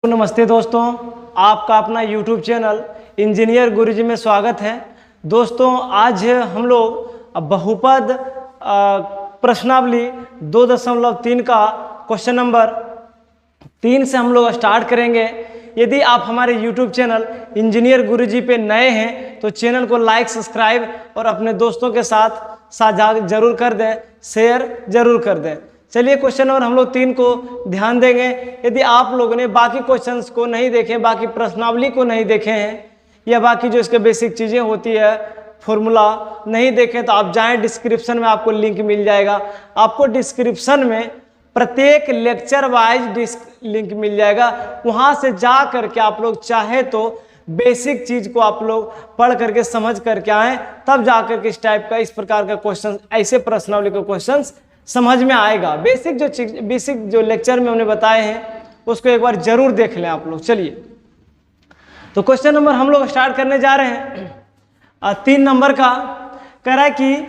नमस्ते दोस्तों, आपका अपना YouTube चैनल इंजीनियर गुरुजी में स्वागत है। दोस्तों आज हम लोग बहुपद प्रश्नावली 2.3 का क्वेश्चन नंबर 3 से हम लोग स्टार्ट करेंगे। यदि आप हमारे YouTube चैनल इंजीनियर गुरुजी पे नए हैं तो चैनल को लाइक, सब्सक्राइब और अपने दोस्तों के साथ साझा जरूर कर दें, शेयर जरूर कर दें। चलिए क्वेश्चन नंबर हम लोग 3 को ध्यान देंगे। यदि आप लोगों ने बाकी क्वेश्चंस को नहीं देखे, बाकी प्रश्नावली को नहीं देखे हैं या बाकी जो इसके बेसिक चीज़ें होती है फॉर्मूला नहीं देखें तो आप जाएं, डिस्क्रिप्शन में आपको लिंक मिल जाएगा। आपको डिस्क्रिप्शन में प्रत्येक लेक्चर वाइज लिंक मिल जाएगा, वहाँ से जा करके आप लोग चाहे तो बेसिक चीज़ को आप लोग पढ़ करके समझ करके आएँ, तब जा करके इस टाइप का इस प्रकार का क्वेश्चन, ऐसे प्रश्नावली के क्वेश्चन समझ में आएगा। बेसिक जो लेक्चर में हमने बताए हैं उसको एक बार जरूर देख लें आप लोग। चलिए तो क्वेश्चन नंबर हम लोग स्टार्ट करने जा रहे हैं 3 नंबर का। कह रहा है कि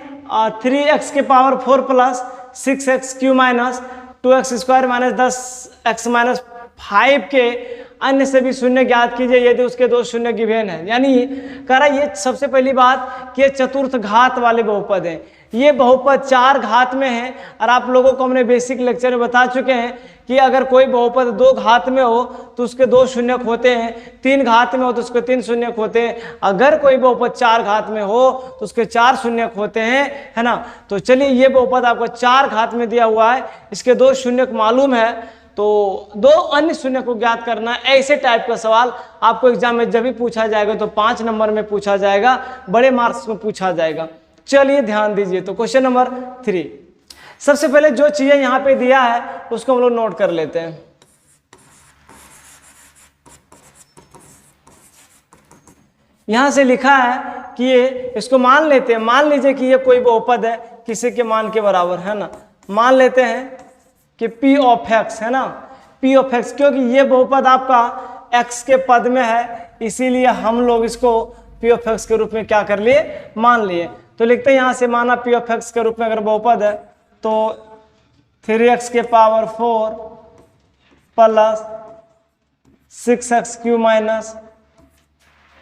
3x के power 4 plus 6x Q minus 2x square minus 10x minus 5 के अन्य सभी शून्य ज्ञात कीजिए यदि उसके 2 शून्य गिवेन है। यानी कह रहा है ये सबसे पहली बात कि चतुर्थ घात वाले बहुपद हैं। ये बहुपद 4 घात में है और आप लोगों को हमने बेसिक लेक्चर में बता चुके हैं कि अगर कोई बहुपद 2 घात में हो तो उसके 2 शून्यक होते हैं, 3 घात में हो तो उसके 3 शून्यक होते हैं, अगर कोई बहुपद 4 घात में हो तो उसके 4 शून्यक होते हैं, है ना। तो चलिए ये बहुपद आपको 4 घात में दिया हुआ है, इसके 2 शून्यक मालूम है तो 2 अन्य शून्य को ज्ञात करना है। ऐसे टाइप का सवाल आपको एग्जाम में जब भी पूछा जाएगा तो 5 नंबर में पूछा जाएगा, बड़े मार्क्स में पूछा जाएगा। चलिए ध्यान दीजिए। तो क्वेश्चन नंबर 3, सबसे पहले जो चीजें यहां पे दिया है उसको हम लोग नोट कर लेते हैं। यहां से लिखा है कि ये, इसको मान लेते हैं, मान लीजिए कि ये कोई बहुपद है किसी के मान के बराबर, है ना। मान लेते हैं कि P ऑफ x, है ना, P ऑफ x, क्योंकि ये बहुपद आपका x के पद में है इसीलिए हम लोग इसको P ऑफ x के रूप में क्या कर लिए, मान लिए। तो लिखते हैं यहां से माना P ऑफ x के रूप में अगर बहुपद है तो 3x के power 4 plus 6x Q minus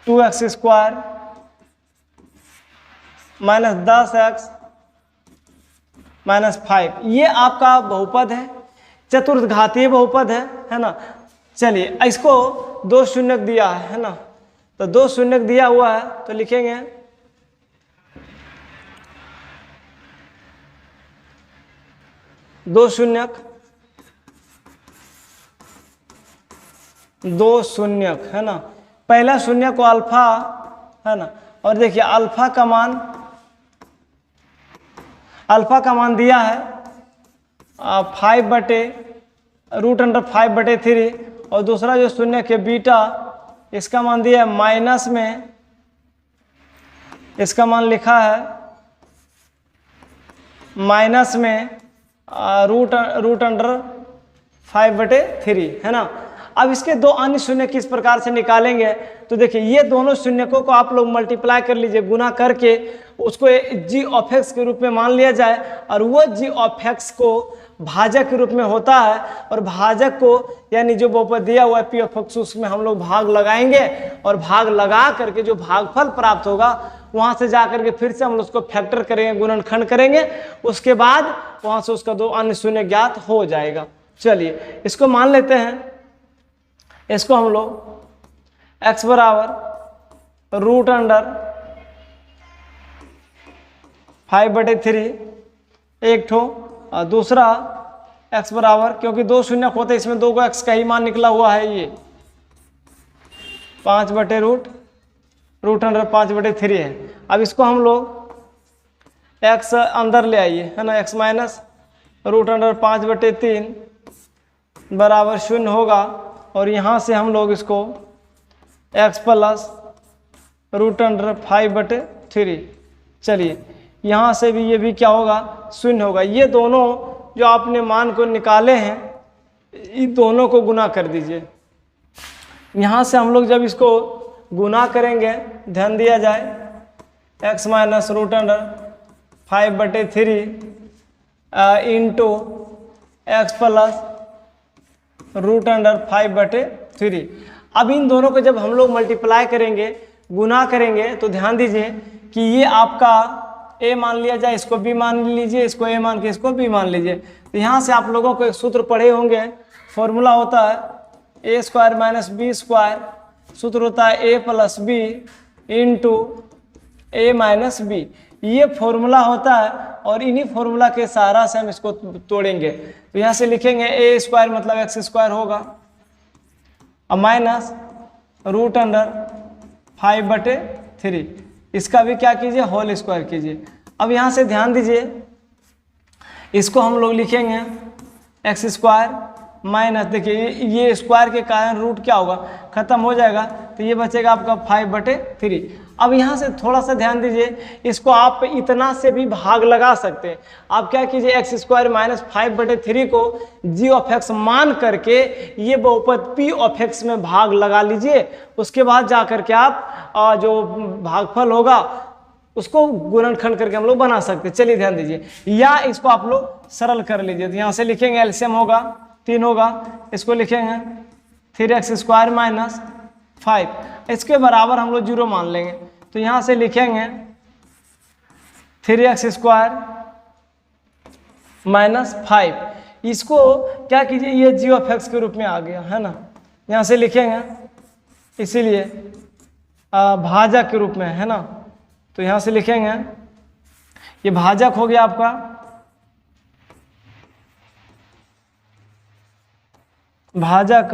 2x square minus 10x minus 5, ये आपका बहुपद है, चतुर्थ घातीय बहुपद है ना। चलिए इसको 2 शून्यक दिया है ना, तो 2 शून्यक दिया हुआ है तो लिखेंगे 2 शून्यक, 2 शून्यक, है ना। पहला शून्य को अल्फा, है ना, और देखिए अल्फा का मान दिया है 5/√5/3 और दूसरा जो शून्य के बीटा, इसका मान दिया है माइनस में, इसका मान लिखा है माइनस में √5/3, है ना। अब इसके 2 अन्य शून्य किस प्रकार से निकालेंगे तो देखिए ये दोनों शून्यकों को आप लोग मल्टीप्लाई कर लीजिए, गुना करके उसको g ऑफ x के रूप में मान लिया जाए और वो g ऑफ x को भाजक के रूप में होता है और भाजक को यानी जो बहुपद दिया हुआ है P ऑफ x उसमें हम लोग भाग लगाएंगे और भाग लगा करके जो भागफल प्राप्त होगा वहां से जाकर के फिर से हम लोग उसको फैक्टर करेंगे, गुणनखंड करेंगे, उसके बाद वहां से उसका 2 अन्य शून्य ज्ञात हो जाएगा। चलिए इसको मान लेते हैं, इसको हम लोग x बराबर √5/3 एक ठो और दूसरा x बराबर, क्योंकि 2 शून्य होते इसमें 2 को x का ही मान निकला हुआ है, ये 5/√5/3 है। अब इसको हम लोग x अंदर ले आइए, है ना, x माइनस √5/3 बराबर 0 होगा और यहाँ से हम लोग इसको x प्लस √5/3, चलिए यहाँ से भी ये भी क्या होगा, 0 होगा। ये दोनों जो आपने मान को निकाले हैं इन दोनों को गुना कर दीजिए। यहाँ से हम लोग जब इसको गुना करेंगे, ध्यान दिया जाए, x minus √5/3 into x plus √5/3 3। अब इन दोनों को जब हम लोग मल्टीप्लाई करेंगे, गुना करेंगे, तो ध्यान दीजिए कि ये आपका a मान लिया जाए, इसको b मान लीजिए, इसको a मान के इसको b मान लीजिए। तो यहाँ से आप लोगों को एक सूत्र पढ़े होंगे, फॉर्मूला होता है a square minus b square, सूत्र होता है a plus B into a minus B, ये फॉर्मूला होता है। और इन्हीं फॉर्मूला के सहारा से हम इसको तोड़ेंगे। तो यहाँ से लिखेंगे a स्क्वायर मतलब एक्स स्क्वायर होगा, और माइनस रूट अंडर 5/3, इसका भी क्या कीजिए, होल स्क्वायर कीजिए। अब यहाँ से ध्यान दीजिए, इसको हम लोग लिखेंगे एक्स स्क्वायर माइनस, देखिए ये स्क्वायर के कारण रूट क्या होगा, खत्म हो जाएगा, तो ये बचेगा आपका 5/3। अब यहाँ से थोड़ा सा ध्यान दीजिए, इसको आप इतना से भी भाग लगा सकते हैं। आप क्या कीजिए, एक्स स्क्वायर माइनस 5/3 को जी ऑफ एक्स मान करके ये बहुपद पी ऑफ एक्स में भाग लगा लीजिए। उसके बाद जा करके आप जो भागफल होगा उसको गुणनखंड करके हम लोग बना सकते हैं। चलिए ध्यान दीजिए, या इसको आप लोग सरल कर लीजिए। तो यहाँ से लिखेंगे एलसीएम होगा 3 होगा, इसको लिखेंगे 3x स्क्वायर माइनस 5, इसके बराबर हम लोग 0 मान लेंगे। तो यहाँ से लिखेंगे 3x स्क्वायर माइनस 5, इसको क्या कीजिए, ये जी ऑफ एक्स के रूप में आ गया है ना, यहाँ से लिखेंगे, इसीलिए भाजक के रूप में है ना। तो यहाँ से लिखेंगे ये भाजक हो गया आपका भाजक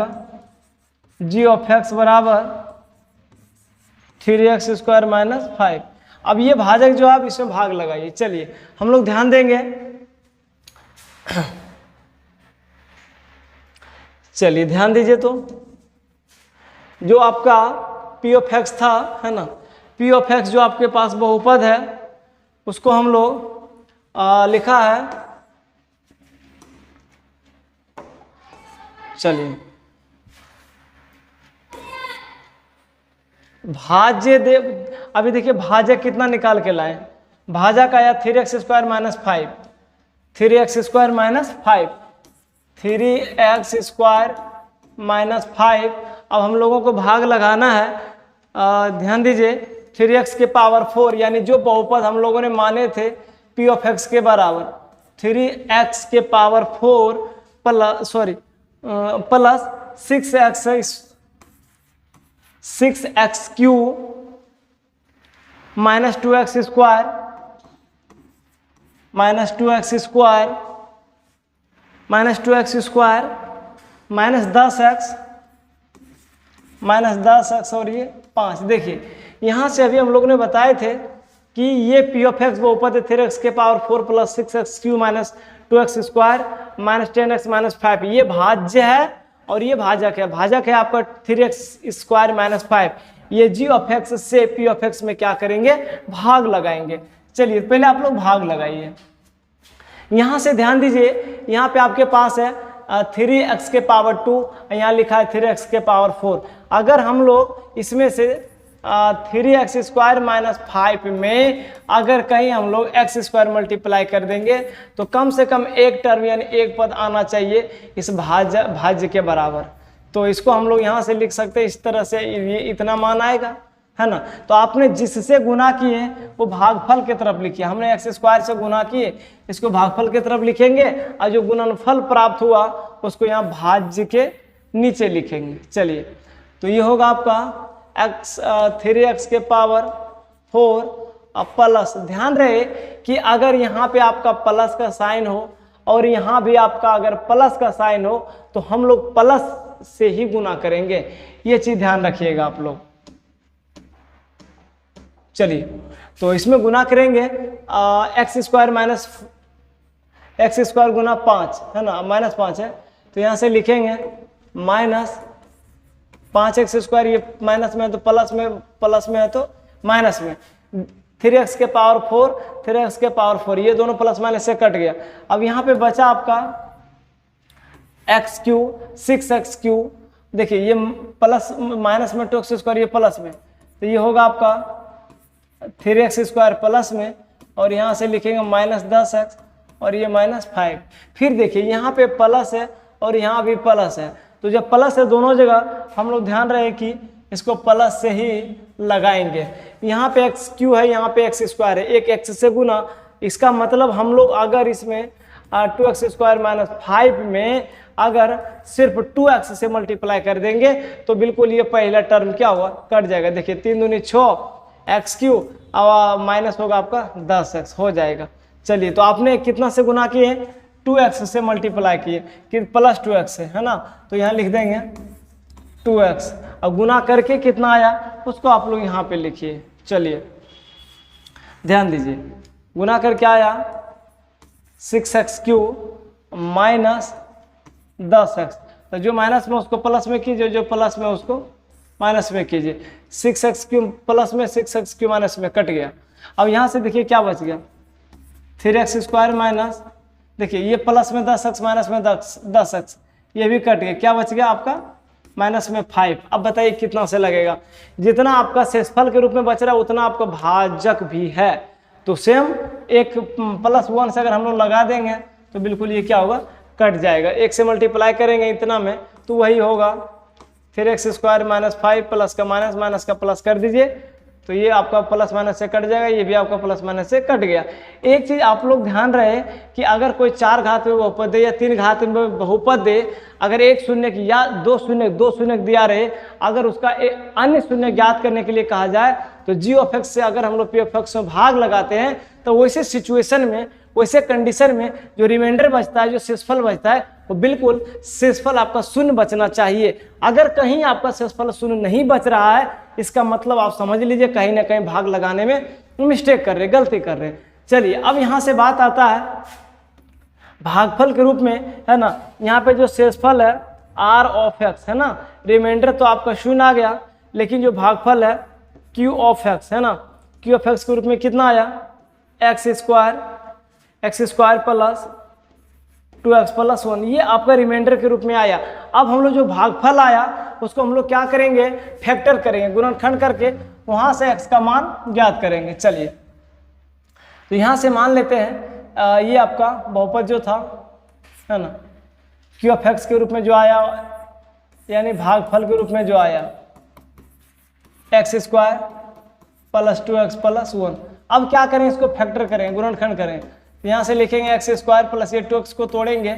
जी ऑफ एक्स बराबर 3x स्क्वायर माइनस 5। अब ये भाजक जो आप इसमें भाग लगाइए। चलिए हम लोग ध्यान देंगे, चलिए ध्यान दीजिए, तो जो आपका पी ऑफ एक्स था है ना, पी ऑफ एक्स जो आपके पास बहुपद है उसको हम लोग लिखा है, चलिए भाज्य दे, अभी देखिए भाजक कितना निकाल के लाए, भाजक आया 3x square minus 5, 3x square minus 5, 3x square minus 5। अब हम लोगों को भाग लगाना है, ध्यान दीजिए 3x के पावर 4, यानी जो बहुपद हम लोगों ने माने थे p ऑफ x के बराबर 3x के power 4 plus 6x cube minus 2x square minus 2x square minus 2x square minus 10x और ये 5। देखिए यहाँ से अभी हम लोगों ने बताए थे कि ये पी ऑफ एक्स बहुपद है 3x के power 4 plus 6x Q minus 2x square minus 10x minus 5, ये भाज्य है और ये भाजक है। भाजक है आपका 3x स्क्वायर माइनस 5। ये जी ऑफ एक्स से पी ऑफ एक्स में क्या करेंगे, भाग लगाएंगे। चलिए पहले आप लोग भाग लगाइए। यहाँ से ध्यान दीजिए, यहाँ पे आपके पास है 3x के पावर 2, यहाँ लिखा है 3x के पावर 4। अगर हम लोग इसमें से 3x स्क्वायर माइनस 5 में अगर कहीं हम लोग x स्क्वायर मल्टीप्लाई कर देंगे तो कम से कम एक टर्म यानी एक पद आना चाहिए इस भाज्य के बराबर। तो इसको हम लोग यहाँ से लिख सकते हैं इस तरह से, ये इतना मान आएगा है ना। तो आपने जिससे गुना किए वो भागफल की तरफ लिखिए, हमने एक्स स्क्वायर से गुना किए, इसको भागफल की तरफ लिखेंगे और जो गुणनफल प्राप्त हुआ उसको यहाँ भाज्य के नीचे लिखेंगे। चलिए तो ये होगा आपका x 3x के पावर 4 प्लस, ध्यान रहे कि अगर यहाँ पे आपका प्लस का साइन हो और यहाँ भी आपका अगर प्लस का साइन हो तो हम लोग प्लस से ही गुना करेंगे, ये चीज ध्यान रखिएगा आप लोग। चलिए तो इसमें गुना करेंगे x square minus x square गुना 5 है ना, माइनस 5 है, तो यहाँ से लिखेंगे माइनस 5x स्क्वायर, ये माइनस में है तो प्लस में है तो माइनस में, 3x के पावर 4 3x के पावर 4, ये दोनों प्लस माइनस से कट गया। अब यहाँ पे बचा आपका x क्यूब 6x क्यूब, देखिए ये प्लस माइनस में 2x स्क्वायर, ये प्लस में, तो ये होगा आपका 3x स्क्वायर प्लस में, और यहाँ से लिखेंगे माइनस 10x और ये माइनस 5। फिर देखिए यहाँ पे प्लस है और यहाँ भी प्लस है, तो जब प्लस है दोनों जगह, हम लोग ध्यान रहे कि इसको प्लस से ही लगाएंगे। यहाँ पे एक्स क्यू है, यहाँ पे एक्स स्क्वायर है, एक एक्स से गुना, इसका मतलब हम लोग अगर इसमें 2x² माइनस 5 में अगर सिर्फ 2x से मल्टीप्लाई कर देंगे तो बिल्कुल ये पहला टर्म क्या हुआ, कट जाएगा। देखिए 3 दूनी 6 एक्स क्यू और माइनस होगा आपका 10x हो जाएगा। चलिए तो आपने कितना से गुना किए, 2x से मल्टीप्लाई किए कि प्लस 2x है ना, तो यहाँ लिख देंगे 2x, अब गुना करके कितना आया उसको आप लोग यहाँ पे लिखिए। चलिए ध्यान दीजिए, गुना करके आया 6x³ माइनस 10x, तो जो माइनस में उसको प्लस में कीजिए, जो प्लस में उसको माइनस में कीजिए। 6x³ प्लस में 6x³ माइनस में कट गया। अब यहाँ से देखिए क्या बच गया, 3x² माइनस, देखिए ये प्लस में 10x माइनस में 10x, ये भी कट गया, क्या बच गया आपका माइनस में 5। अब बताइए कितना से लगेगा, जितना आपका शेषफल के रूप में बच रहा है उतना आपका भाजक भी है, तो सेम एक +1 से अगर हम लोग लगा देंगे तो बिल्कुल ये क्या होगा, कट जाएगा। 1 से मल्टीप्लाई करेंगे इतना में तो वही होगा 3x² माइनस 5 प्लस का माइनस, माइनस का प्लस कर दीजिए, तो ये आपका प्लस माइनस से कट जाएगा, ये भी आपका प्लस माइनस से कट गया। एक चीज़ आप लोग ध्यान रहे कि अगर कोई 4 घात में बहुपद दे या 3 घात में बहुपद दे, अगर एक शून्य या दो शून्य दिया रहे, अगर उसका एक अन्य शून्य ज्ञात करने के लिए कहा जाए तो g(x) से अगर हम लोग p(x) में भाग लगाते हैं तो वैसे सिचुएशन में, वैसे कंडीशन में जो रिमाइंडर बचता है, जो शेषफल बचता है, वो बिल्कुल शेषफल आपका शून्य बचना चाहिए। अगर कहीं आपका शेषफल शून्य नहीं बच रहा है, इसका मतलब आप समझ लीजिए कहीं ना कहीं भाग लगाने में मिस्टेक कर रहे, गलती कर रहे। चलिए अब यहाँ से बात आता है भागफल के रूप में, है ना। यहाँ पे जो शेषफल है r(x) है ना, रिमाइंडर तो आपका शून्य आ गया, लेकिन जो भागफल है q(x) है ना, q(x) के रूप में कितना आया, x² प्लस 2x + 1, ये आपका रिमाइंडर के रूप में आया। अब हम लोग जो भागफल आया उसको हम लोग क्या करेंगे, फैक्टर करेंगे, गुणनखंड करके वहां से x का मान ज्ञात करेंगे। चलिए तो यहाँ से मान लेते हैं ये आपका बहुपद जो था, है ना, q(x) के रूप में जो आया, यानी भागफल के रूप में जो आया x² प्लस 2x + 1। अब क्या करें, इसको फैक्टर करें, गुणनखंड करें, तो यहाँ से लिखेंगे x² प्लस ये 2x को तोड़ेंगे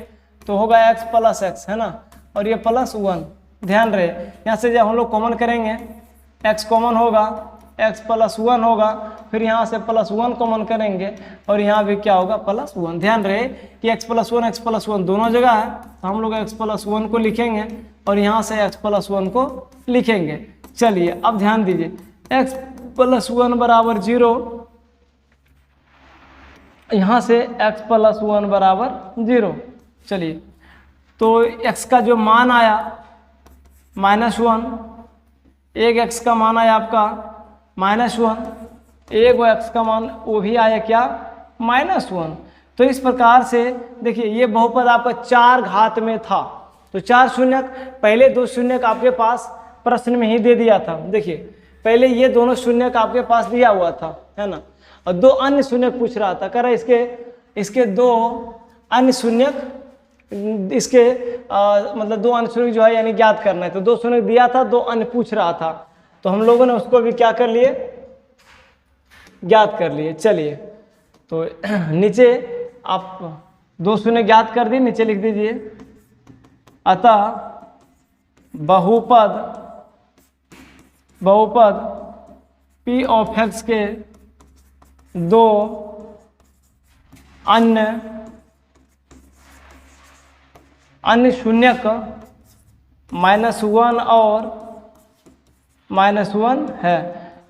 तो होगा x + x, है ना, और ये +1। ध्यान रहे यहाँ से जब हम लोग कॉमन करेंगे x कॉमन होगा, x + 1 होगा, फिर यहाँ से +1 कॉमन करेंगे और यहाँ भी क्या होगा, +1। ध्यान रहे कि x + 1 दोनों जगह है, तो हम लोग x + 1 को लिखेंगे और यहाँ से x + 1 को लिखेंगे। चलिए अब ध्यान दीजिए, x + 1 बराबर 0, यहाँ से x + 1 बराबर 0। चलिए तो x का जो मान आया -1, एक x का मान आया आपका -1, एक x का मान वो भी आया क्या, -1। तो इस प्रकार से देखिए ये बहुपद आपका 4 घात में था, तो 4 शून्यक, पहले 2 शून्यक आपके पास प्रश्न में ही दे दिया था। देखिए पहले ये दोनों शून्यक आपके पास दिया हुआ था, है ना, और 2 अन्य शून्यक पूछ रहा था, कह रहा इसके 2 अन्य शून्यक, इसके मतलब 2 अन्य शून्यक जो है यानी ज्ञात करना है, तो 2 शून्यक दिया था, 2 अन्य पूछ रहा था, तो हम लोगों ने उसको भी क्या कर लिए, ज्ञात कर लिए। चलिए तो नीचे आप 2 शून्य ज्ञात कर दिए, नीचे लिख दीजिए अतः बहुपद p(x) के 2 अन्य शून्यक -1 और -1 है।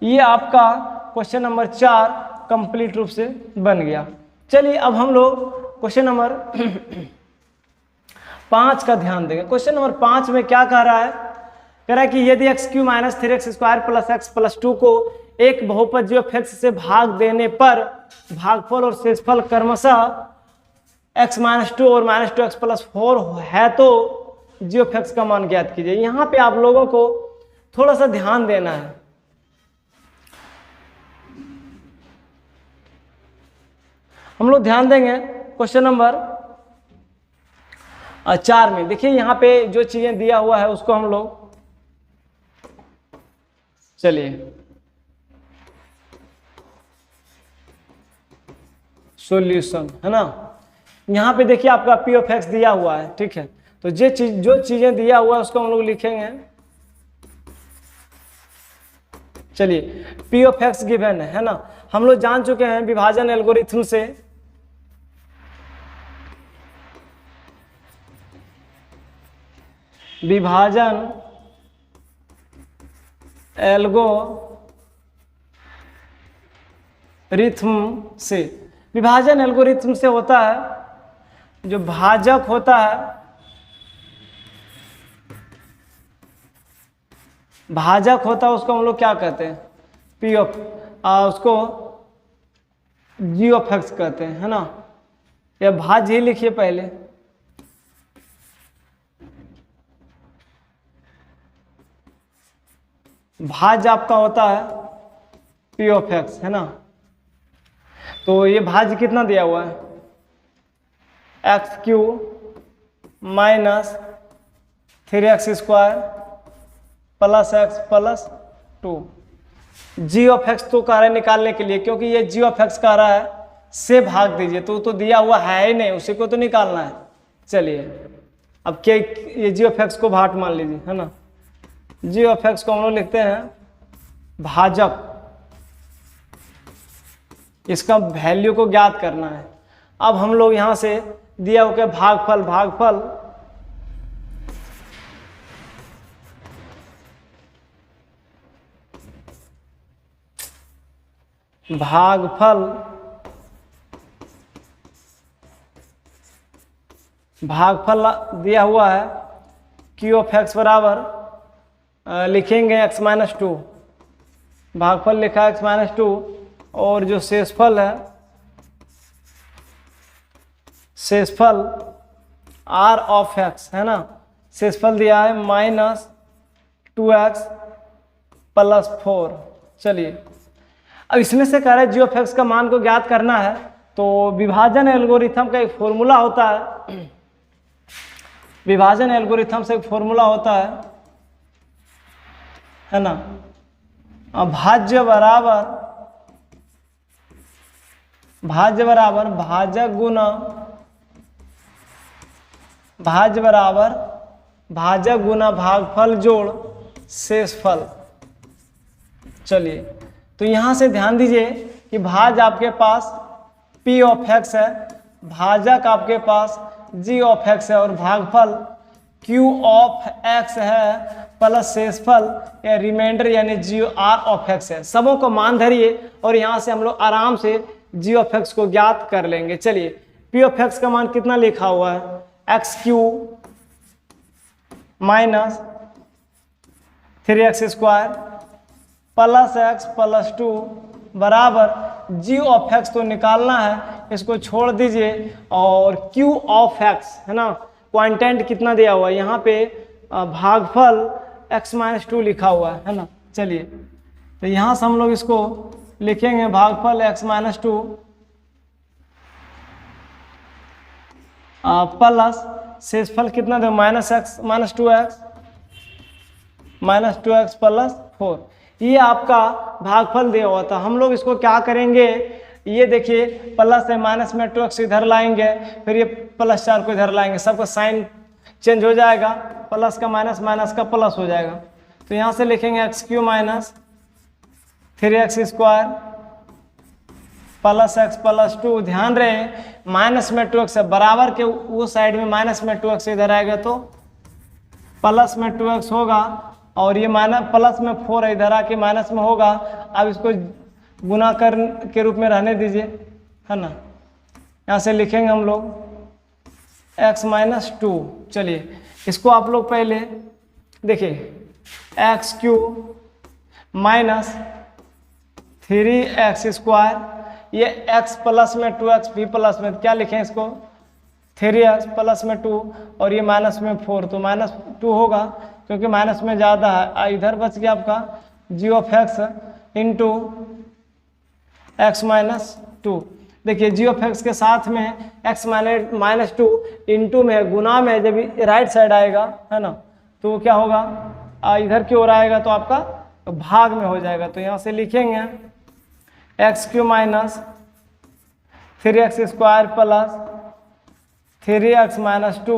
ये आपका क्वेश्चन नंबर 4 कंप्लीट रूप से बन गया। चलिए अब हम लोग क्वेश्चन नंबर 5 का ध्यान देंगे। क्वेश्चन नंबर 5 में क्या कह रहा है, कह रहा है कि यदि x³ - 3x² + x + 2 को एक बहुपद g(x) से भाग देने पर भागफल और शेषफल क्रमशः x - 2 और -2x + 4 है तो g(x) का मान ज्ञात कीजिए। यहाँ पे आप लोगों को थोड़ा सा ध्यान देना है। हम लोग ध्यान देंगे क्वेश्चन नंबर 4 में देखिए यहाँ पे जो चीजें दिया हुआ है उसको हम लोग, चलिए सॉल्यूशन है ना, यहाँ पे देखिए आपका पी ऑफ एक्स दिया हुआ है, ठीक है। तो जो चीजें दिया हुआ है उसको हम लोग लिखेंगे। चलिए पी ऑफ एक्स गिवन है ना, हम लोग जान चुके हैं विभाजन एल्गोरिथम से विभाजन एल्गोरिथम से होता है जो भाजक होता है, उसको हम लोग क्या कहते हैं, पी ऑफ, उसको जी ऑफ एक्स कहते हैं, है ना। या भाज्य ही लिखिए पहले, भाज्य आपका होता है पी ऑफ एक्स, है ना। तो ये भाज्य कितना दिया हुआ है, x cube minus 3x square plus x plus 2। G of x तो कह रहा है निकालने के लिए, क्योंकि ये जी ऑफ एक्स कह रहा है से भाग दीजिए, तो दिया हुआ है ही नहीं, उसी को तो निकालना है। चलिए अब क्या, ये जी ऑफ एक्स को भाट मान लीजिए, है ना। जी ऑफ एक्स को हम लोग लिखते हैं भाजक, इसका वैल्यू को ज्ञात करना है। अब हम लोग यहां से दिया हुआ भागफल, भागफल दिया हुआ है क्यू ऑफ एक्स बराबर लिखेंगे x माइनस 2, भागफल लिखा है x माइनस 2, और जो शेषफल है, शेषफल r ऑफ x, है ना, शेषफल दिया है माइनस 2x प्लस 4। चलिए अब इसमें से कह रहा है जी ऑफ एक्स का मान को ज्ञात करना है, तो विभाजन एल्गोरिथम का एक फॉर्मूला होता है, विभाजन एल्गोरिथम से एक फॉर्मूला होता है ना, भाज्य बराबर भाजक गुना भागफल जोड़ शेषफल। चलिए तो यहां से ध्यान दीजिए कि भाज आपके पास P ऑफ एक्स है, भाजक आपके पास G ऑफ एक्स है, और भागफल Q ऑफ एक्स है प्लस शेषफल या रिमाइंडर यानी G R ऑफ एक्स है। सबों को मान धरिए और यहां से हम लोग आराम से G ऑफ एक्स को ज्ञात कर लेंगे। चलिए P ऑफ एक्स का मान कितना लिखा हुआ है, x cube minus 3x square plus x plus 2 बराबर जी ऑफ एक्स तो निकालना है, इसको छोड़ दीजिए, और क्यू ऑफ एक्स, है ना, क्वांटेंट कितना दिया हुआ है यहाँ पे, भागफल x माइनस 2 लिखा हुआ है ना। चलिए तो यहाँ से हम लोग इसको लिखेंगे भागफल x माइनस 2 प्लस शेषफल कितना दे, minus x minus 2x plus 4। ये आपका भागफल दिया हुआ था। हम लोग इसको क्या करेंगे, ये देखिए प्लस है, माइनस में 2x इधर लाएंगे, फिर ये प्लस 4 को इधर लाएंगे, सबका साइन चेंज हो जाएगा, प्लस का माइनस, माइनस का प्लस हो जाएगा। तो यहाँ से लिखेंगे x cube minus 3x square plus x plus 2। ध्यान रहे माइनस में 2x है, बराबर के वो साइड में माइनस में 2x इधर आएगा तो प्लस में 2x होगा, और ये माइनस प्लस में 4 है, इधर आके माइनस में होगा। अब इसको गुना कर के रूप में रहने दीजिए, है ना। यहाँ से लिखेंगे हम लोग x माइनस 2। चलिए इसको आप लोग पहले देखिए, x cube minus 3x square, ये x प्लस में 2x भी प्लस में, क्या लिखें इसको, 3x प्लस में 2, और ये माइनस में 4, तो माइनस 2 होगा क्योंकि माइनस में ज़्यादा है। इधर बच गया आपका g of x into x minus 2। देखिए जी ऑफ एक्स के साथ में एक्स माइनस टू इंटू में गुना में जब राइट साइड आएगा है ना, तो वो क्या होगा, इधर की ओर आएगा तो आपका भाग में हो जाएगा। तो यहाँ से लिखेंगे x cube minus 3x square plus 3x minus two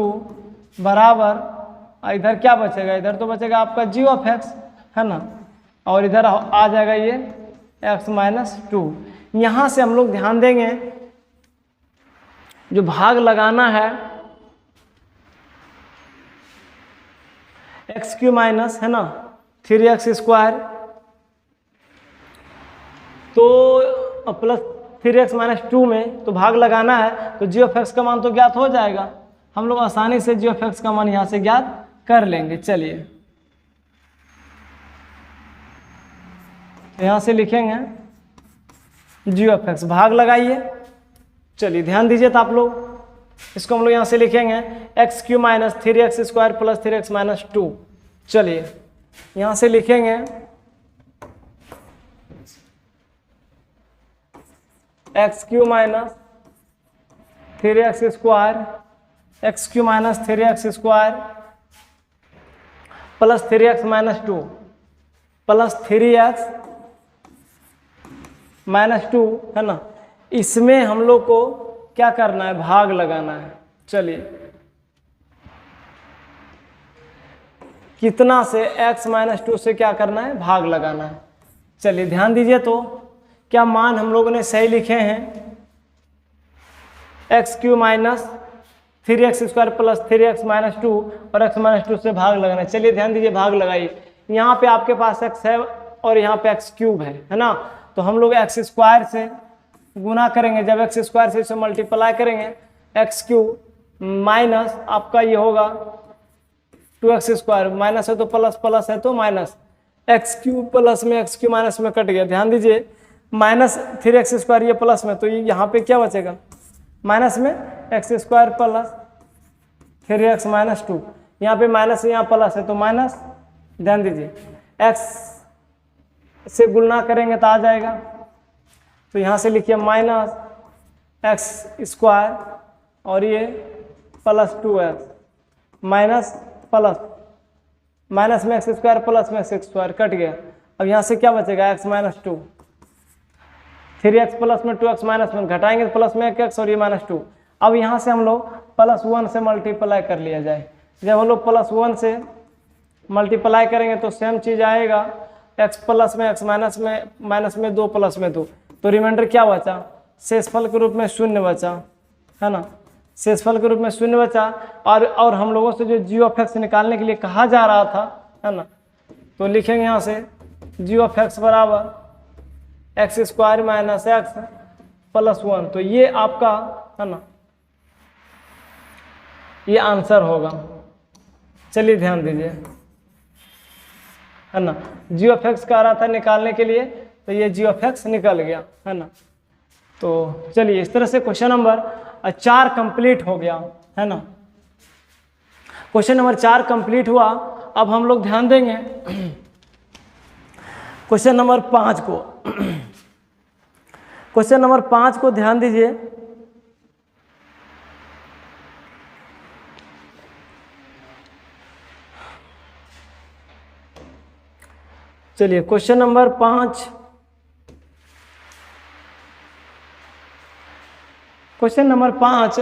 बराबर, इधर क्या बचेगा, इधर तो बचेगा आपका जी ऑफ एक्स है ना, और इधर आ जाएगा ये x माइनस टू। यहाँ से हम लोग ध्यान देंगे जो भाग लगाना है एक्स क्यू माइनस है ना 3x स्क्वायर, तो प्लस 3x माइनस टू में तो भाग लगाना है, तो जी ऑफ एक्स का मान तो ज्ञात हो जाएगा, हम लोग आसानी से जी ऑफ एक्स का मान यहाँ से ज्ञात कर लेंगे। चलिए यहाँ से लिखेंगे जी ऑफ एक्स, भाग लगाइए। चलिए ध्यान दीजिए तो आप लोग, इसको हम लोग यहाँ से लिखेंगे x cube minus 3x square plus 3x minus two. चलिए यहाँ से लिखेंगे x cube minus 3x square, x cube minus 3x square plus 3x minus two plus 3x minus two है ना, इसमें हम लोग को क्या करना है, भाग लगाना है। चलिए कितना से, x माइनस टू से क्या करना है, भाग लगाना है। चलिए ध्यान दीजिए तो क्या मान हम लोगों ने सही लिखे हैं, x cube minus 3x square plus 3x minus two और x माइनस टू से भाग लगाना है। चलिए ध्यान दीजिए, भाग लगाइए। यहाँ पे आपके पास x है और यहाँ पे x क्यूब है ना, तो हम लोग x स्क्वायर से गुना करेंगे, जब x स्क्वायर से इसे मल्टीप्लाई करेंगे x क्यूब माइनस आपका ये होगा 2x स्क्वायर, माइनस है तो प्लस, प्लस है तो माइनस, x क्यूब प्लस में x क्यूब माइनस में कट गया। ध्यान दीजिए माइनस 3x स्क्वायर ये प्लस में, तो ये यहाँ पे क्या बचेगा, माइनस में x square plus 3x minus two, यहाँ पे माइनस है यहाँ प्लस है तो माइनस। ध्यान दीजिए x से गुणा करेंगे तो आ जाएगा, तो यहाँ से लिखिए माइनस एक्स स्क्वायर और ये plus 2x minus plus, minus में एक्स स्क्वायर प्लस में एक्स स्क्वायर कट गया। अब यहाँ से क्या बचेगा, x minus two, 3x plus में 2x माइनस में घटाएंगे तो प्लस में 1x और ये माइनस टू। अब यहाँ से हम लोग प्लस 1 से मल्टीप्लाई कर लिया जाए, जब हम लोग प्लस 1 से मल्टीप्लाई करेंगे तो सेम चीज़ आएगा, x प्लस में x माइनस में 2 प्लस में 2, तो रिमाइंडर क्या बचा, शेषफल के रूप में शून्य बचा है ना, शेषफल के रूप में शून्य बचा। और हम लोगों से जो जी ऑफ एक्स निकालने के लिए कहा जा रहा था है ना, तो लिखेंगे यहाँ से जी ऑफ एक्स बराबर x square minus x plus 1, तो ये आपका है ना, ये आंसर होगा। चलिए ध्यान दीजिए है ना, जी ऑफ एक्स कह रहा था निकालने के लिए, तो ये जी ऑफ एक्स निकल गया है ना। तो चलिए इस तरह से क्वेश्चन नंबर 4 कंप्लीट हो गया है ना, क्वेश्चन नंबर 4 कंप्लीट हुआ। अब हम लोग ध्यान देंगे क्वेश्चन नंबर 5 को। क्वेश्चन नंबर 5 को ध्यान दीजिए, चलिए question number 5, question number 5,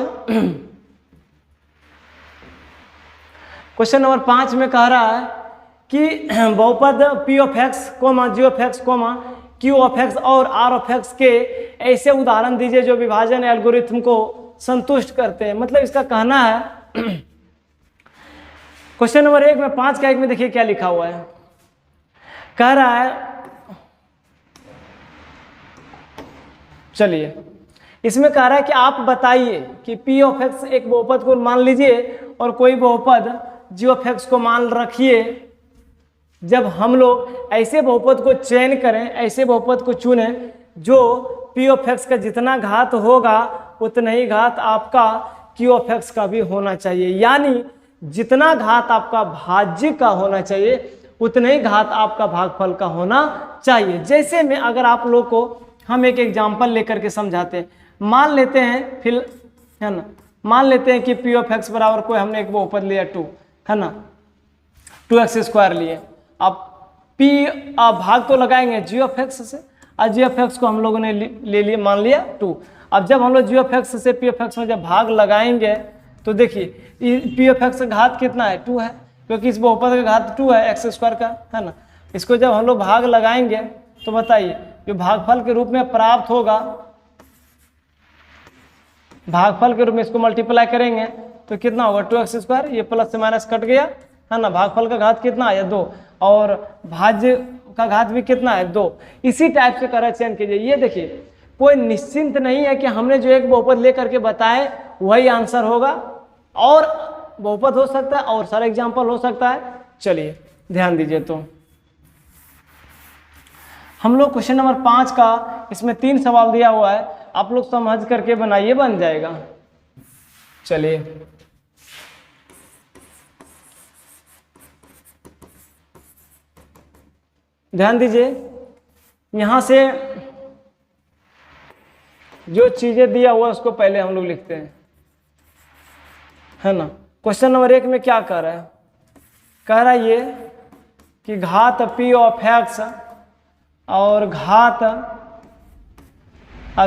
question number 5 में कह रहा है कि बहुपद p of x comma G of x comma q of x और r ऑफ एक्स के ऐसे उदाहरण दीजिए जो विभाजन एल्गोरिथम को संतुष्ट करते हैं। मतलब इसका कहना है क्वेश्चन नंबर 1 में 5 का 1 में देखिए क्या लिखा हुआ है, कह रहा है, चलिए इसमें कह रहा है कि आप बताइए कि p ऑफ एक्स एक बहुपद को मान लीजिए और कोई बहुपद g ऑफ एक्स को मान रखिए। जब हम लोग ऐसे बहुपद को चयन करें, ऐसे बहुपद को चुने जो p ऑफ एक्स का जितना घात होगा उतना ही घात आपका q ऑफ एक्स का भी होना चाहिए, यानी जितना घात आपका भाज्य का होना चाहिए उतना ही घात आपका भागफल का होना चाहिए। जैसे में अगर आप लोग को हम एक एग्जाम्पल लेकर के समझाते हैं, मान लेते हैं फिर, है ना, मान लेते हैं कि पी ऑफ एक्स बराबर कोई हमने एक बहुपद लिया 2, है ना, 2x² लिए। अब p भाग तो लगाएंगे जी ऑफ एक्स से, और जी ऑफ एक्स को हम लोगों ने ले लिया, मान लिया 2। अब जब हम लोग जी ऑफ एक्स से पी ऑफ एक्स में जब भाग लगाएंगे तो देखिए पी ऑफ एक्स का घात कितना है, 2 है, क्योंकि इस बहुपद का घात 2 है x² का, है ना। इसको जब हम लोग भाग लगाएंगे तो बताइए जो भागफल के रूप में प्राप्त होगा, भागफल के रूप में इसको मल्टीप्लाई करेंगे तो कितना होगा 2x², ये प्लस से माइनस कट गया, है ना। भागफल का घात कितना है 2, और भाज्य का घात भी कितना है 2। इसी टाइप से करें चयन कीजिए। ये देखिए कोई निश्चिंत नहीं है कि हमने जो एक बहुपद लेकर के बताए वही आंसर होगा, और बहुपद हो सकता है और सारा एग्जाम्पल हो सकता है। चलिए ध्यान दीजिए, तो हम लोग क्वेश्चन नंबर 5 का, इसमें 3 सवाल दिया हुआ है, आप लोग समझ करके बनाइए, बन जाएगा। चलिए ध्यान दीजिए, यहां से जो चीजें दिया हुआ है उसको पहले हम लोग लिखते हैं, है ना। क्वेश्चन नंबर 1 में क्या कह रहा है, कह रहा है ये कि घात p ऑफ x और घात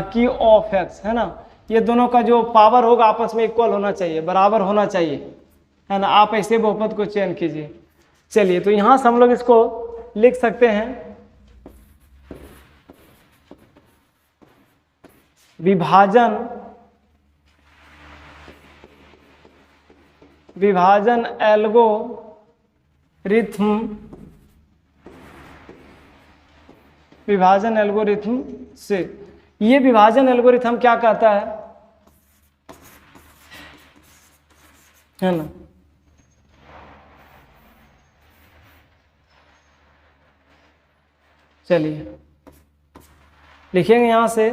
q ऑफ x, है ना, ये दोनों का जो पावर होगा आपस में इक्वल होना चाहिए, बराबर होना चाहिए, है ना। आप ऐसे बहुपद को चयन कीजिए। चलिए तो यहां से हम लोग इसको लिख सकते हैं, विभाजन एल्गोरिथम से। ये विभाजन एल्गोरिथम क्या कहता है ना, चलिए लिखेंगे यहां से,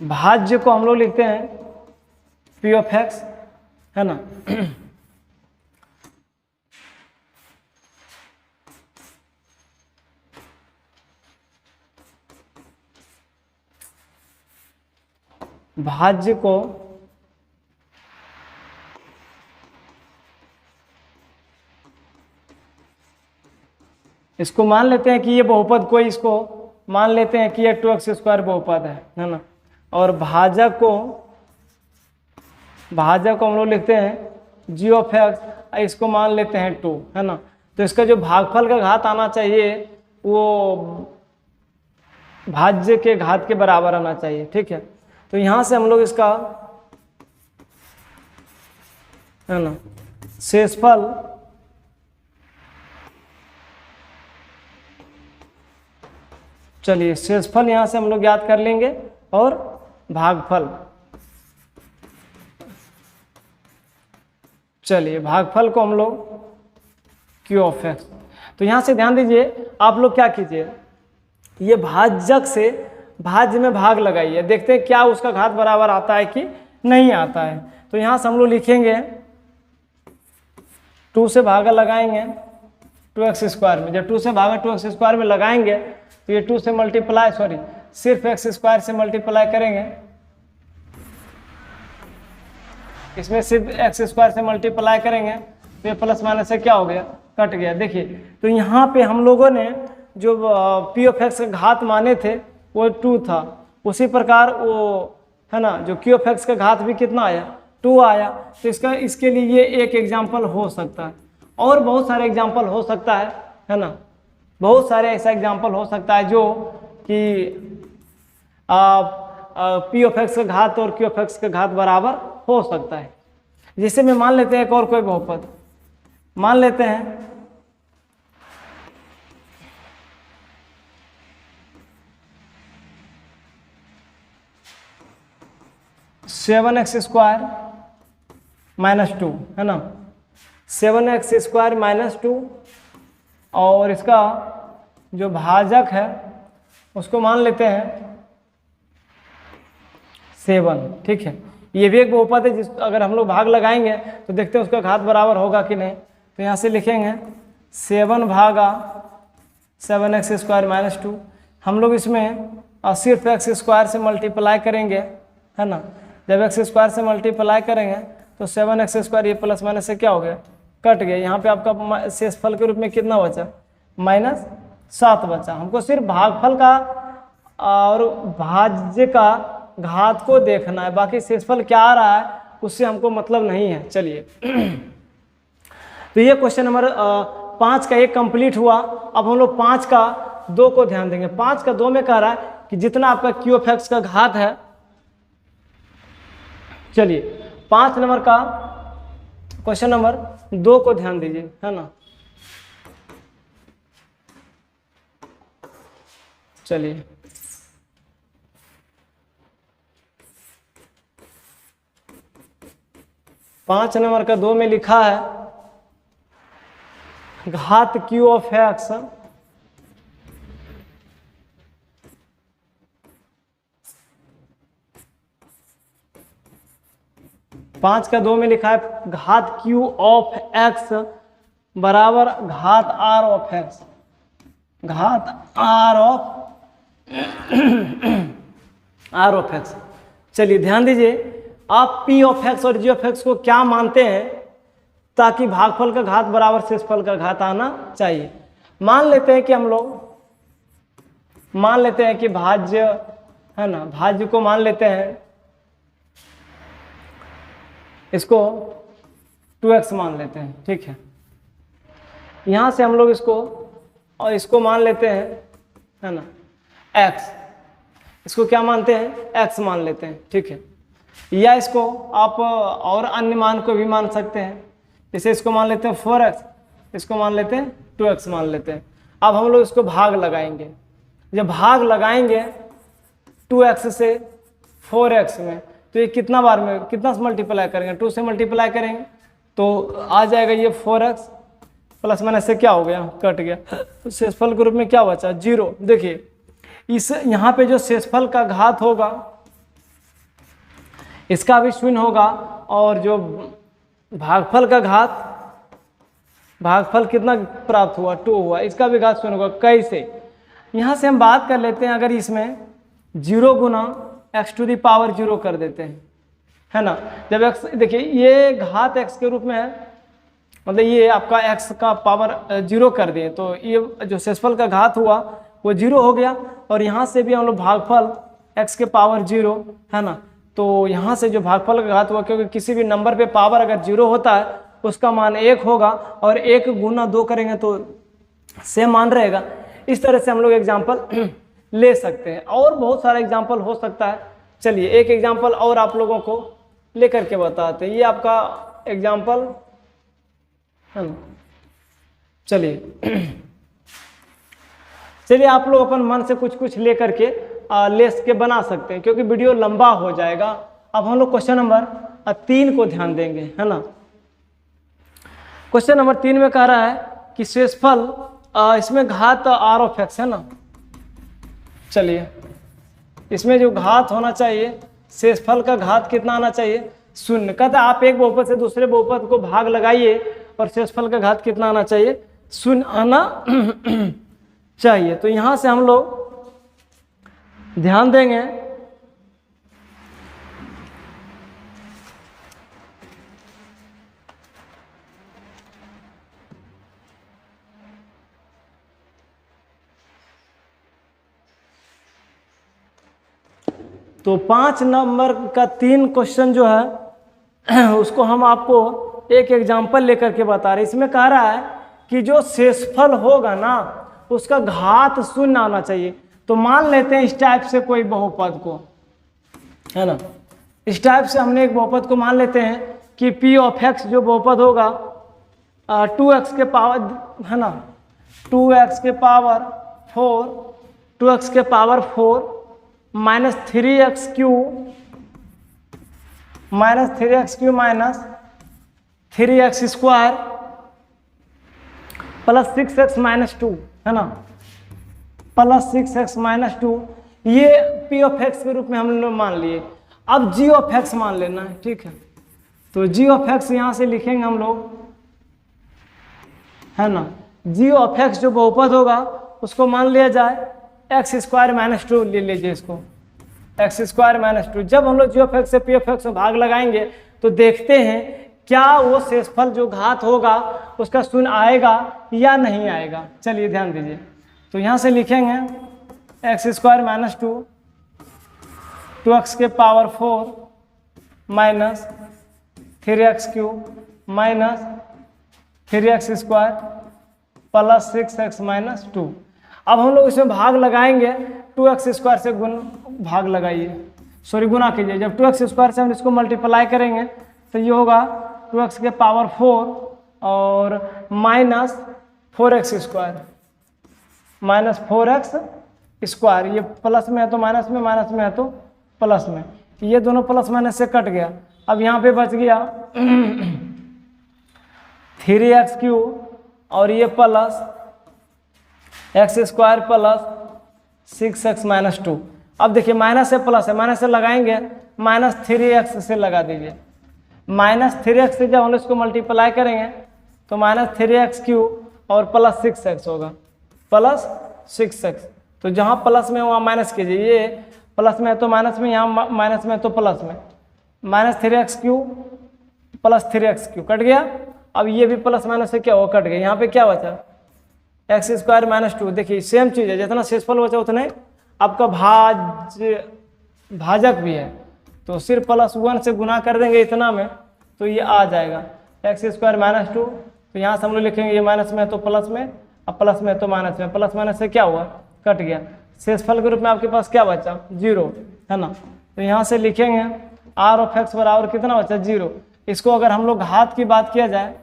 भाज्य को हम लोग लिखते हैं पी ऑफ एक्स, है ना। भाज्य को इसको मान लेते हैं कि ये बहुपद कोई, इसको मान लेते हैं कि ये 2x² बहुपद है ना। और भाजक को हम लोग लिखते हैं जी ऑफ एक्स, इसको मान लेते हैं 2, है ना। तो इसका जो भागफल का घात आना चाहिए वो भाज्य के घात के बराबर आना चाहिए, ठीक है। तो यहां से हम लोग इसका, है ना, शेषफल चलिए शेषफल यहां से हम लोग याद कर लेंगे, और भागफल, चलिए भागफल को हम लोग q ऑफ x। तो यहां से ध्यान दीजिए, आप लोग क्या कीजिए, ये भाजक से भाज्य में भाग लगाइए, देखते हैं क्या उसका घात बराबर आता है कि नहीं आता है। तो यहां से हम लोग लिखेंगे 2 से भागा लगाएंगे 2x² में, जब 2 से भागा 2x² में लगाएंगे तो ये 2 से मल्टीप्लाई, सॉरी सिर्फ x² से मल्टीप्लाई करेंगे, इसमें सिर्फ x² से मल्टीप्लाई करेंगे तो ये प्लस माइनस से क्या हो गया, कट गया। देखिए तो यहाँ पे हम लोगों ने जो p ऑफ x का घात माने थे वो 2 था, उसी प्रकार वो, है ना, जो q ऑफ x का घात भी कितना आया, 2 आया। तो इसके लिए ये एक एग्जाम्पल हो सकता है, और बहुत सारे एग्जाम्पल हो सकता है ना, बहुत सारे ऐसा एग्जाम्पल हो सकता है जो कि p ऑफ x का घात और q ऑफ x का घात बराबर हो सकता है। जैसे में मान लेते हैं एक और कोई बहुपद, मान लेते हैं सेवन एक्स स्क्वायर माइनस 2, है ना, 7x² माइनस 2, और इसका जो भाजक है उसको मान लेते हैं 7, ठीक है। ये भी एक बहुपद है, जिस अगर हम लोग भाग लगाएंगे तो देखते हैं उसका घात बराबर होगा कि नहीं। तो यहाँ से लिखेंगे 7 भागा 7x² माइनस 2, हम लोग इसमें सिर्फ एक्स स्क्वायर से मल्टीप्लाई करेंगे, है ना। जब एक्स स्क्वायर से मल्टीप्लाई करेंगे तो 7x² ये प्लस माइनस से क्या हो गया, कट गया। यहाँ पे आपका शेषफल के रूप में कितना बचा, -7 बचा। हमको सिर्फ भागफल का और भाज्य का घात को देखना है, बाकी शेषफल क्या आ रहा है उससे हमको मतलब नहीं है। चलिए तो ये क्वेश्चन नंबर 5 का 1 कंप्लीट हुआ। अब हम लोग 5 का 2 को ध्यान देंगे। 5 का 2 में कह रहा है कि जितना आपका QFX का घात है, चलिए 5 नंबर का क्वेश्चन नंबर 2 को ध्यान दीजिए, है ना। चलिए 5 नंबर का 2 में लिखा है घात QFX 5 का 2 में लिखा है घात QOF बराबर घात ROF, घात ROF। चलिए ध्यान दीजिए, आप P(x) और G(x) को क्या मानते हैं, ताकि भागफल का घात बराबर शेषफल का घात आना चाहिए। मान लेते हैं कि हम लोग मान लेते हैं कि भाज्य, है ना, भाज्य को मान लेते हैं, इसको 2x मान लेते हैं, ठीक है। यहाँ से हम लोग इसको और इसको मान लेते हैं, है ना, x, इसको क्या मानते हैं, x मान लेते हैं, ठीक है। या इसको आप और अन्य मान को भी मान सकते हैं, जैसे इसको मान लेते हैं 4x, इसको मान लेते हैं 2x मान लेते हैं। अब हम लोग इसको भाग लगाएंगे। जब भाग लगाएंगे 2x से 4x में, तो ये कितना बार में कितना से मल्टीप्लाई करेंगे, 2 से मल्टीप्लाई करेंगे तो आ जाएगा ये 4x प्लस माइनस से क्या हो गया, कट गया। तो शेषफल के रूप में क्या बचा, 0। देखिए इस यहाँ पे जो शेषफल का घात होगा इसका भी शून्य होगा, और जो भागफल का घात, भागफल कितना प्राप्त हुआ, 2 हुआ, इसका भी घात शून्य होगा। कैसे, यहाँ से हम बात कर लेते हैं, अगर इसमें 0 गुना x⁴ कर देते हैं, है ना। जब x, देखिए ये घात x के रूप में है, मतलब ये आपका x का पावर 0 कर दिए, तो ये जो शेषफल का घात हुआ वो 0 हो गया। और यहाँ से भी हम लोग भागफल x के पावर 0, है ना, तो यहाँ से जो भागफल का घात हुआ, क्योंकि किसी भी नंबर पे पावर अगर 0 होता है उसका मान 1 होगा, और 1 गुना 2 करेंगे तो सेम मान रहेगा। इस तरह से हम लोग एग्जाम्पल ले सकते हैं, और बहुत सारा एग्जाम्पल हो सकता है। चलिए एक एग्जाम्पल और आप लोगों को लेकर के बताते हैं, ये आपका एग्जाम्पल है ना। चलिए आप लोग अपन मन से कुछ कुछ लेकर के लेस के बना सकते हैं, क्योंकि वीडियो लंबा हो जाएगा। अब हम लोग क्वेश्चन नंबर 3 को ध्यान देंगे, है ना। क्वेश्चन नंबर 3 में कह रहा है कि शेषफल, इसमें घात ROF है ना। चलिए इसमें जो घात होना चाहिए, शेषफल का घात कितना आना चाहिए, 0। कहता है आप एक बहुपद से दूसरे बहुपद को भाग लगाइए और शेषफल का घात कितना आना चाहिए, 0 आना चाहिए। तो यहाँ से हम लोग ध्यान देंगे, तो 5 नंबर का 3 क्वेश्चन जो है उसको हम आपको एक एग्जाम्पल लेकर के बता रहे। इसमें कह रहा है कि जो शेषफल होगा ना उसका घात 0 आना चाहिए। तो मान लेते हैं इस टाइप से कोई बहुपद को, है ना, इस टाइप से हमने एक बहुपद को मान लेते हैं कि P(x) जो बहुपद होगा 2x के पावर, है ना, 2x के पावर 4, 2x के power 4 minus 3x³ minus 3x² plus 6x minus 2, है ना, प्लस 6x माइनस 2, ये P(x) के रूप में हम लोग मान लिए। अब G(x) मान लेना है, ठीक है। तो G(x) यहाँ से लिखेंगे हम लोग, है ना। G(x) जो बहुपद होगा उसको मान लिया जाए एक्स स्क्वायर माइनस टू ले लीजिए इसको, एक्स स्क्वायर माइनस टू। जब हम लोग जी ऑफ एक्स से पी ऑफ एक्स में भाग लगाएंगे तो देखते हैं क्या वो शेषफल जो घात होगा उसका शून्य आएगा या नहीं आएगा। चलिए ध्यान दीजिए, तो यहाँ से लिखेंगे x square minus two, 2x के power 4 minus 3x cube minus 3x square plus 6x minus 2। अब हम लोग इसमें भाग लगाएंगे, 2x स्क्वायर से भाग लगाइए, सॉरी गुना कीजिए। जब 2x स्क्वायर से हम इसको मल्टीप्लाई करेंगे तो ये होगा 2x के पावर 4 और minus 4x square, minus 4x square. ये प्लस में है तो माइनस में, माइनस में है तो प्लस में, ये दोनों प्लस माइनस से कट गया। अब यहाँ पे बच गया 3x क्यूब और ये plus x square plus 6x minus 2। अब देखिए माइनस से प्लस है, माइनस से लगाएंगे, माइनस 3x से लगा दीजिए। माइनस 3x से जब हम इसको मल्टीप्लाई करेंगे तो माइनस 3x क्यूब और प्लस 6x होगा, प्लस 6x। तो जहाँ प्लस में वहाँ माइनस कीजिए, ये प्लस में है तो माइनस में, यहाँ माइनस में है तो प्लस में, minus 3x cube plus 3x cube cut गया। अब ये भी प्लस माइनस से क्या हो, कट गया। यहाँ पे क्या बचा, एक्स स्क्वायर माइनस 2। देखिए सेम चीज़ है, जितना शेषफल बचा उतने आपका भाजक भी है, तो सिर्फ प्लस 1 से गुना कर देंगे इतना में तो ये आ जाएगा एक्स स्क्वायर माइनस 2। तो यहाँ से हम लोग लिखेंगे ये माइनस में है तो प्लस में, अब प्लस में है तो माइनस में, प्लस माइनस से क्या हुआ, कट गया। शेषफल के रूप में आपके पास क्या बचा, 0 है ना। तो यहाँ से लिखेंगे आर ऑफ एक्स बराबर कितना बचा, 0। इसको अगर हम लोग घात की बात किया जाए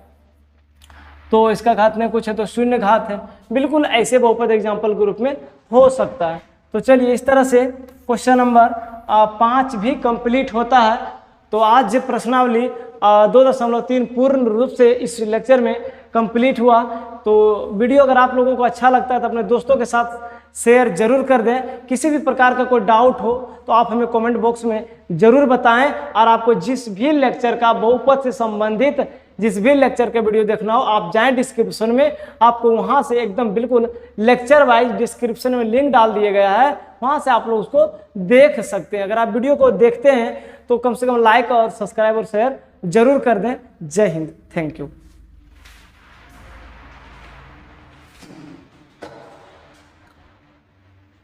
तो इसका घात नहीं कुछ है तो शून्य घात है, बिल्कुल ऐसे बहुपद एग्जाम्पल के रूप में हो सकता है। तो चलिए इस तरह से क्वेश्चन नंबर 5 भी कंप्लीट होता है। तो आज प्रश्नावली 2.3 पूर्ण रूप से इस लेक्चर में कंप्लीट हुआ। तो वीडियो अगर आप लोगों को अच्छा लगता है तो अपने दोस्तों के साथ शेयर जरूर कर दें। किसी भी प्रकार का कोई डाउट हो तो आप हमें कमेंट बॉक्स में जरूर बताएं, और आपको जिस भी लेक्चर का बहुपद से संबंधित जिस भी लेक्चर का वीडियो देखना हो आप जाएं डिस्क्रिप्शन में, आपको वहां से एकदम बिल्कुल लेक्चर वाइज डिस्क्रिप्शन में लिंक डाल दिया गया है, वहां से आप लोग उसको देख सकते हैं। अगर आप वीडियो को देखते हैं तो कम से कम लाइक और सब्सक्राइब और शेयर जरूर कर दें। जय हिंद, थैंक यू।